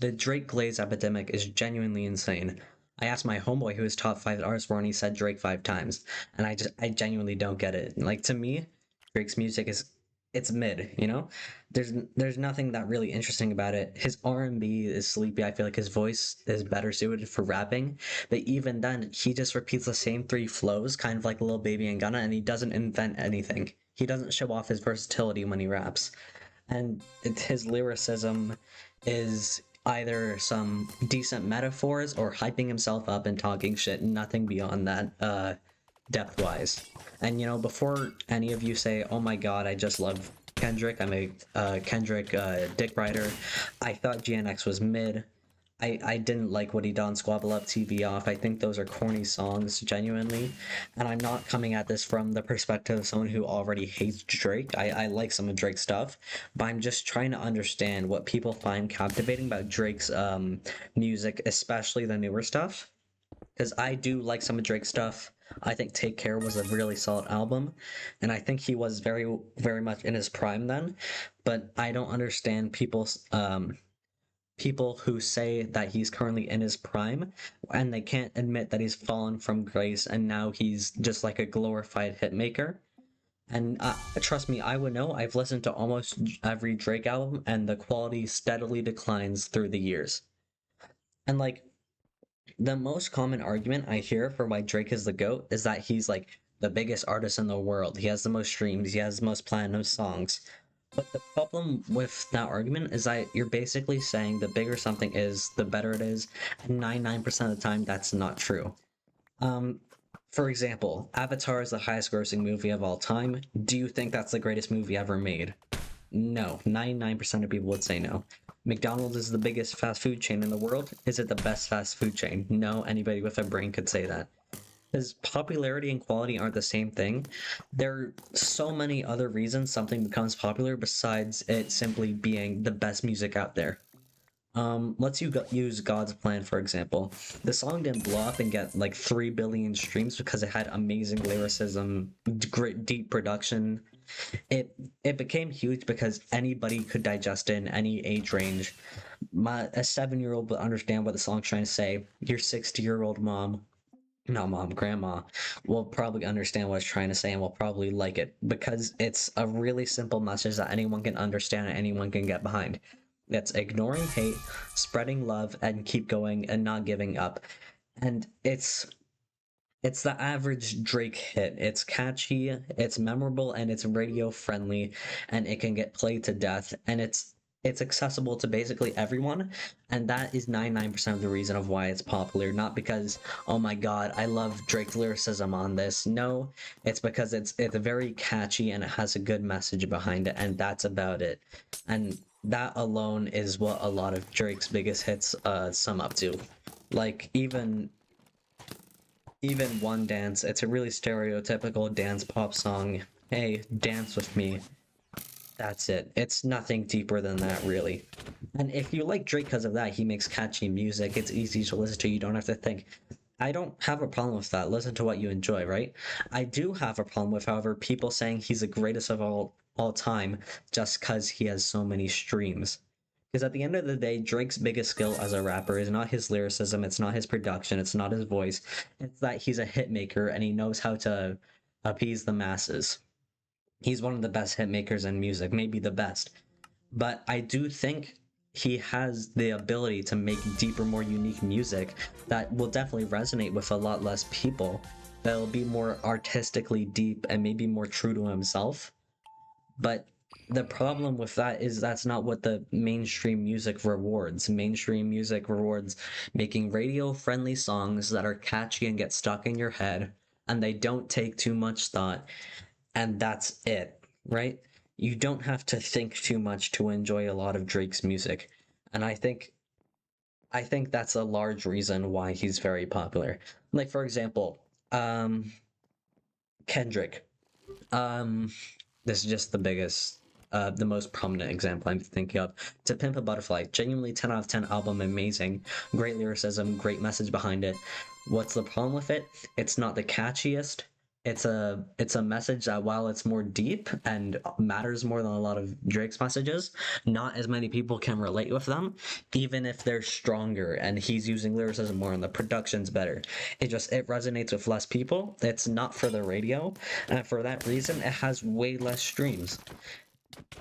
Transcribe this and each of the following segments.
the Drake glaze epidemic is genuinely insane. I asked my homeboy who his top five artists were, and he said Drake 5 times, and I genuinely don't get it. Like, to me, Drake's music is it's mid, you know. There's nothing that really interesting about it. His R&B is sleepy. I feel like his voice is better suited for rapping, but even then, he just repeats the same three flows, kind of like Lil Baby and Gunna, and he doesn't invent anything. He doesn't show off his versatility when he raps, and his lyricism is either some decent metaphors or hyping himself up and talking shit, nothing beyond that, depth wise. And you know, before any of you say, oh my god, I just love Kendrick, I'm a Kendrick dick rider, I thought GNX was mid. I didn't like what he done Squabble Up TV Off. I think those are corny songs, genuinely. And I'm not coming at this from the perspective of someone who already hates Drake. I like some of Drake's stuff, but I'm just trying to understand what people find captivating about Drake's music, especially the newer stuff. Because I do like some of Drake's stuff. I think Take Care was a really solid album, and I think he was very, very much in his prime then. But I don't understand people who say that he's currently in his prime and they can't admit that he's fallen from grace and now he's just like a glorified hit maker. And trust me, I would know. I've listened to almost every Drake album and the quality steadily declines through the years. And like, the most common argument I hear for why Drake is the GOAT is that he's like the biggest artist in the world. He has the most streams, he has the most platinum songs. But the problem with that argument is that you're basically saying the bigger something is, the better it is, and 99% of the time that's not true. Um, for example, Avatar is the highest grossing movie of all time. Do you think that's the greatest movie ever made? No, 99% of people would say no. McDonald's is the biggest fast food chain in the world. Is it the best fast food chain? No, anybody with a brain could say that. Because popularity and quality aren't the same thing. There are so many other reasons something becomes popular besides it simply being the best music out there. Let's use God's Plan, for example. The song didn't blow up and get like 3 billion streams because it had amazing lyricism, great deep production. It became huge because anybody could digest it in any age range. A 7-year-old would understand what the song's trying to say. Your 60-year-old mom, not mom, grandma, will probably understand what it's trying to say and will probably like it because it's a really simple message that anyone can understand and anyone can get behind. It's ignoring hate, spreading love, and keep going and not giving up. And it's the average Drake hit. It's catchy, it's memorable, and it's radio friendly, and it can get played to death, and it's accessible to basically everyone, and that is 99% of the reason of why it's popular. Not because, oh my god, I love Drake's lyricism on this. No, it's because it's very catchy and it has a good message behind it, and that's about it. And that alone is what a lot of Drake's biggest hits sum up to. Like, even One Dance, it's a really stereotypical dance pop song. Hey, dance with me. That's it. It's nothing deeper than that, really. And if you like Drake because of that, he makes catchy music. It's easy to listen to. You don't have to think. I don't have a problem with that. Listen to what you enjoy, right? I do have a problem with, however, people saying he's the greatest of all time just because he has so many streams. Because at the end of the day, Drake's biggest skill as a rapper is not his lyricism, it's not his production, it's not his voice. It's that he's a hit maker and he knows how to appease the masses. He's one of the best hit makers in music, maybe the best. But I do think he has the ability to make deeper, more unique music that will definitely resonate with a lot less people. That'll be more artistically deep and maybe more true to himself. But the problem with that is that's not what the mainstream music rewards. Mainstream music rewards making radio-friendly songs that are catchy and get stuck in your head, and they don't take too much thought, and that's it, right? You don't have to think too much to enjoy a lot of Drake's music, and I think that's a large reason why he's very popular. Like, for example, Kendrick. Um, this is just the most prominent example I'm thinking of. To Pimp a Butterfly, genuinely 10 out of 10 album, amazing, great lyricism, great message behind it. What's the problem with it? It's not the catchiest, it's a message that, while it's more deep and matters more than a lot of Drake's messages, not as many people can relate with them, even if they're stronger and he's using lyricism more and the production's better. It resonates with less people. It's not for the radio, and for that reason it has way less streams.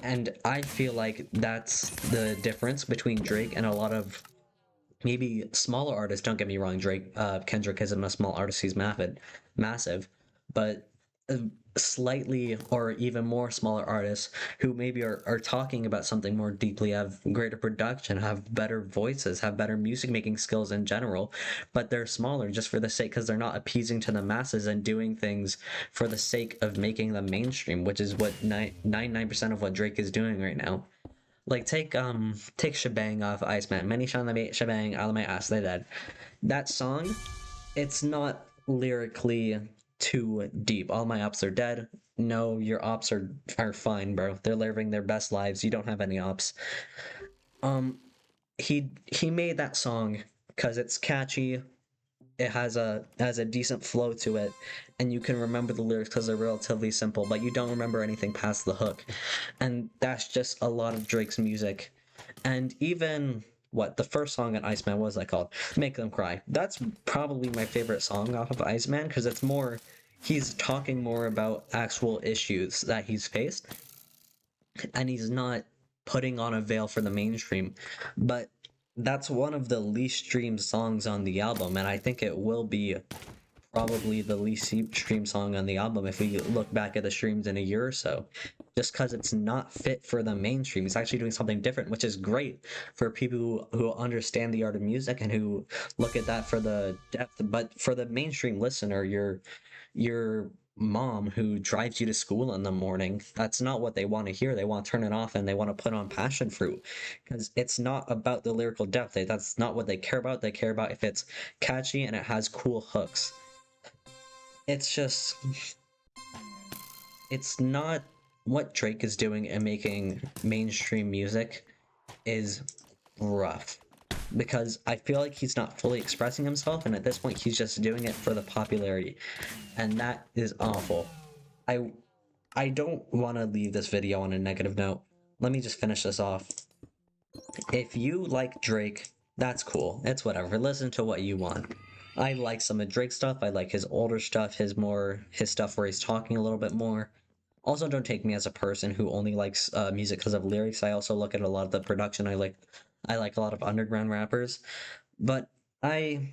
And I feel like that's the difference between Drake and a lot of maybe smaller artists. Don't get me wrong, Kendrick isn't a small artist, he's massive, but uh, slightly or even more smaller artists who maybe are talking about something more deeply, have greater production, have better voices, have better music making skills in general, but they're smaller just for the sake, because they're not appeasing to the masses and doing things for the sake of making them mainstream, which is what 99% of what Drake is doing right now. Like take Shebang off Iceman. Many shine the Shebang out of my ass, they dead. That song, it's not lyrically too deep. All my ops are dead. No, your ops are fine, bro. They're living their best lives. You don't have any ops. Um he made that song because it's catchy. It has a decent flow to it, and you can remember the lyrics because they're relatively simple, but you don't remember anything past the hook. And that's just a lot of Drake's music. And even what the first song on Iceman, what was that called? Make Them Cry. That's probably my favorite song off of Iceman, because it's more, he's talking more about actual issues that he's faced, and he's not putting on a veil for the mainstream. But that's one of the least streamed songs on the album, and I think it will be probably the least streamed song on the album if we look back at the streams in a year or so, just because it's not fit for the mainstream. It's actually doing something different, which is great for people who understand the art of music and who look at that for the depth. But for the mainstream listener, your mom who drives you to school in the morning, that's not what they want to hear. They want to turn it off and they want to put on passion fruit, because it's not about the lyrical depth. That's not what they care about. They care about if it's catchy and it has cool hooks. It's just, it's not what Drake is doing and making mainstream music is rough, because I feel like he's not fully expressing himself, and at this point he's just doing it for the popularity, and that is awful. I I don't want to leave this video on a negative note. Let me just finish this off. If you like Drake, that's cool. It's whatever. Listen to what you want. I like some of Drake's stuff. I like his older stuff, his stuff where he's talking a little bit more. Also, don't take me as a person who only likes music because of lyrics. I also look at a lot of the production. I like a lot of underground rappers, but I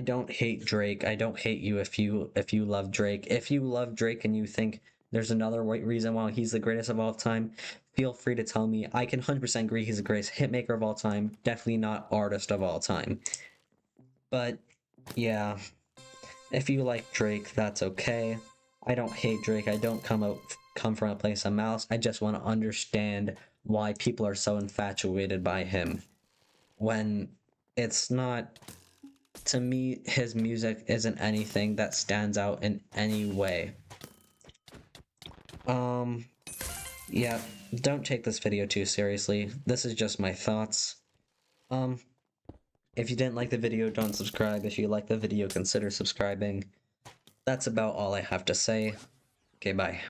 don't hate Drake. I don't hate you if you love Drake. If you love Drake and you think there's another reason why he's the greatest of all time, feel free to tell me. I can 100% agree he's the greatest hitmaker of all time. Definitely not artist of all time. But yeah, if you like Drake, that's okay. I don't hate Drake. I don't come from a place of malice. I just want to understand why people are so infatuated by him when it's not. To me, his music isn't anything that stands out in any way. Um, yeah, don't take this video too seriously. This is just my thoughts. Um, if you didn't like the video, don't subscribe. If you like the video, consider subscribing. That's about all I have to say. Okay, bye.